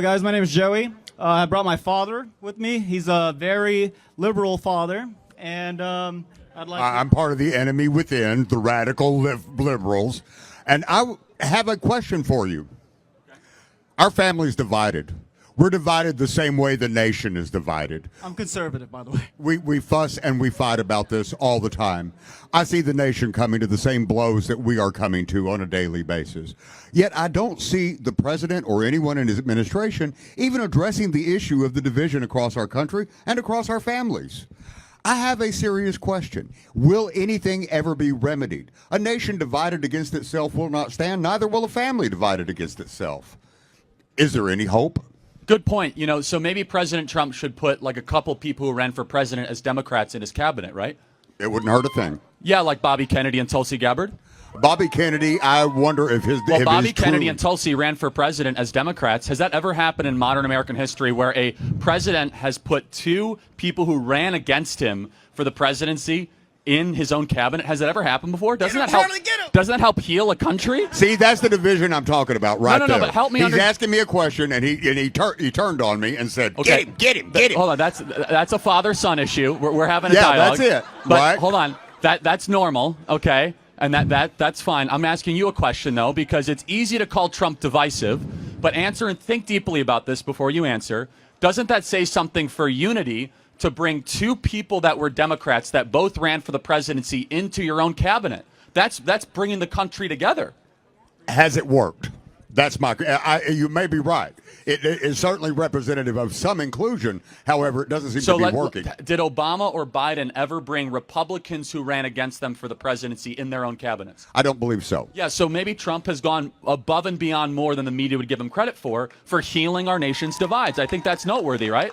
Hey guys, my name is Joey. I brought my father with me. He's a very liberal father, and I'm part of the enemy within, the radical liberals, and I have a question for you. Our family's divided. We're divided the same way the nation is divided. I'm conservative, by the way. We fuss and we fight about this all the time. I see the nation coming to the same blows that we are coming to on a daily basis. Yet I don't see the president or anyone in his administration even addressing the issue of the division across our country and across our families. I have a serious question. Will anything ever be remedied? A nation divided against itself will not stand, neither will a family divided against itself. Is there any hope? Good point. So maybe President Trump should put like a couple people who ran for president as Democrats in his cabinet, right? It wouldn't hurt a thing. Yeah, like Bobby Kennedy and Tulsi Gabbard. Bobby Kennedy, I wonder if his... Well, if Bobby his Kennedy true... and Tulsi ran for president as Democrats. Has that ever happened in modern American history where a president has put two people who ran against him for the presidency in his own cabinet? Has that ever happened before? Doesn't that help heal a country? See, that's the division I'm talking about right there. No, but help me. He's asking me a question, and he turned on me and said, okay, get him. Hold on, that's a father-son issue. We're having a dialogue. Yeah, that's it. But right? Hold on, that's normal, okay? And that's fine. I'm asking you a question, though, because it's easy to call Trump divisive, but answer and think deeply about this before you answer. Doesn't that say something for unity to bring two people that were Democrats that both ran for the presidency into your own cabinet? That's bringing the country together. Has it worked? That's my... you may be right. It is certainly representative of some inclusion. However, it doesn't seem to be working. Did Obama or Biden ever bring Republicans who ran against them for the presidency in their own cabinets? I don't believe so. Yeah, so maybe Trump has gone above and beyond more than the media would give him credit for healing our nation's divides. I think that's noteworthy, right?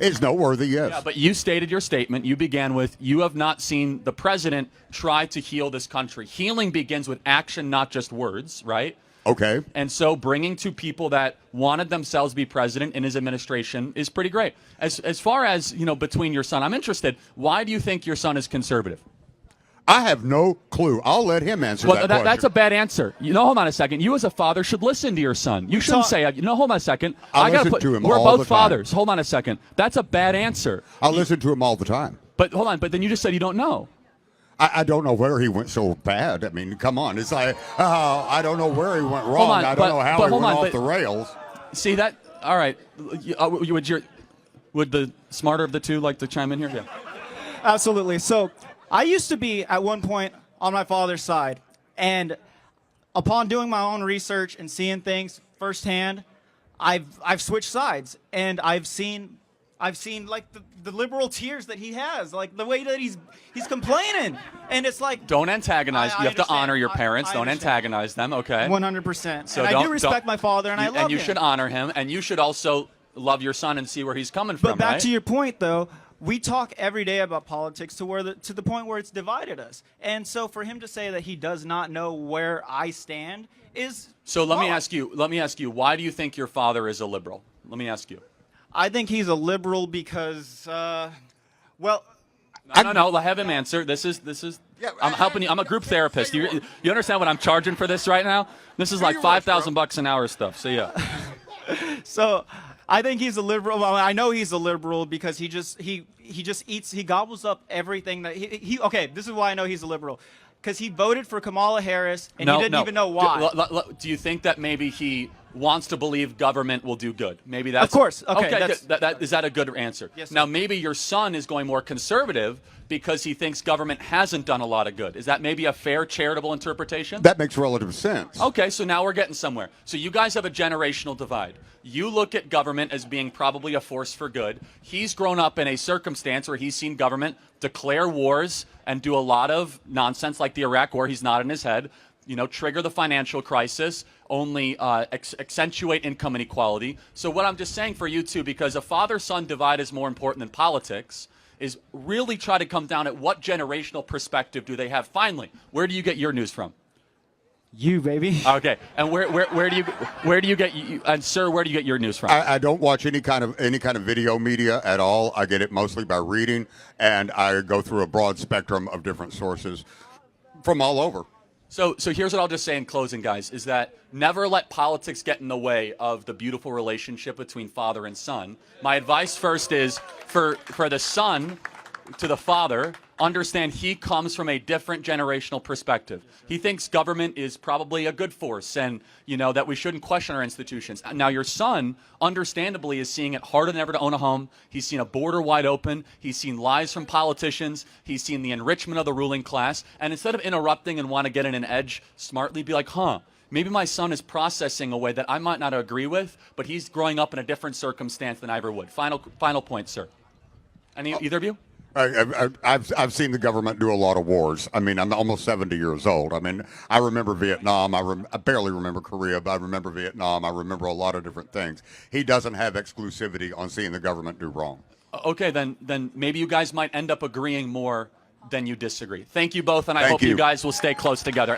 It's noteworthy, yes. Yeah, but you stated your statement. You began with, you have not seen the president try to heal this country. Healing begins with action, not just words, right? Okay. And so bringing two people that wanted themselves to be president in his administration is pretty great. As far as, between your son, I'm interested. Why do you think your son is conservative? I have no clue. I'll let him answer that question. That's a bad answer. Hold on a second. You as a father should listen to your son. You shouldn't say, hold on a second. I listen to him We're all both the time. fathers. Hold on a second. That's a bad answer. I'll listen to him all the time. But hold on. But then you just said you don't know. I don't know where he went so bad. I mean, come on. It's like, I don't know where he went wrong. I don't know how he went off the rails. See that? All right. Would the smarter of the two like to chime in here? Yeah. Absolutely. So I used to be at one point on my father's side, and upon doing my own research and seeing things firsthand, I've switched sides, and I've seen like the liberal tears that he has, like the way that he's complaining, and it's like, don't antagonize. You have to honor your parents. Don't antagonize them. Okay. 100%. So and I do respect my father, and I love him. And you should honor him, and you should also love your son and see where he's coming from. But back to your point, though. We talk every day about politics to the point where it's divided us. And so for him to say that he does not know where I stand is So let wrong. me ask you, why do you think your father is a liberal? Let me ask you. I think he's a liberal because No, have him answer. This is I'm helping you. I'm a group therapist. You understand what I'm charging for this right now? This is like $5,000 an hour stuff. So yeah. So I think he's a liberal. Well, I know he's a liberal because he just eats. He gobbles up everything that he. Okay, this is why I know he's a liberal, because he voted for Kamala Harris and he didn't even know why. Do you think that maybe he wants to believe government will do good? Maybe that's... Of course. Okay, is that a good answer? Yes, sir. Now, maybe your son is going more conservative because he thinks government hasn't done a lot of good. Is that maybe a fair, charitable interpretation? That makes relative sense. Okay, so now we're getting somewhere. So you guys have a generational divide. You look at government as being probably a force for good. He's grown up in a circumstance where he's seen government declare wars and do a lot of nonsense like the Iraq War. He's nodding his head. Trigger the financial crisis, only accentuate income inequality. So what I'm just saying for you two, because a father-son divide is more important than politics, is really try to come down at what generational perspective do they have. Finally, where do you get your news from? You, baby. Okay, and where do you get and sir, where do you get your news from? I don't watch any kind of video media at all. I get it mostly by reading, and I go through a broad spectrum of different sources from all over. So here's what I'll just say in closing, guys, is that never let politics get in the way of the beautiful relationship between father and son. My advice first is for the son to the father, understand he comes from a different generational perspective. He thinks government is probably a good force and, that we shouldn't question our institutions. Now, your son, understandably, is seeing it harder than ever to own a home. He's seen a border wide open. He's seen lies from politicians. He's seen the enrichment of the ruling class. And instead of interrupting and want to get in an edge smartly, be like, maybe my son is processing a way that I might not agree with, but he's growing up in a different circumstance than I ever would. Final point, sir. Either of you? I've seen the government do a lot of wars. I mean, I'm almost 70 years old. I mean, I remember Vietnam. I barely remember Korea, but I remember Vietnam. I remember a lot of different things. He doesn't have exclusivity on seeing the government do wrong. Okay, then maybe you guys might end up agreeing more than you disagree. Thank you both, and I Thank hope you you guys will stay close together.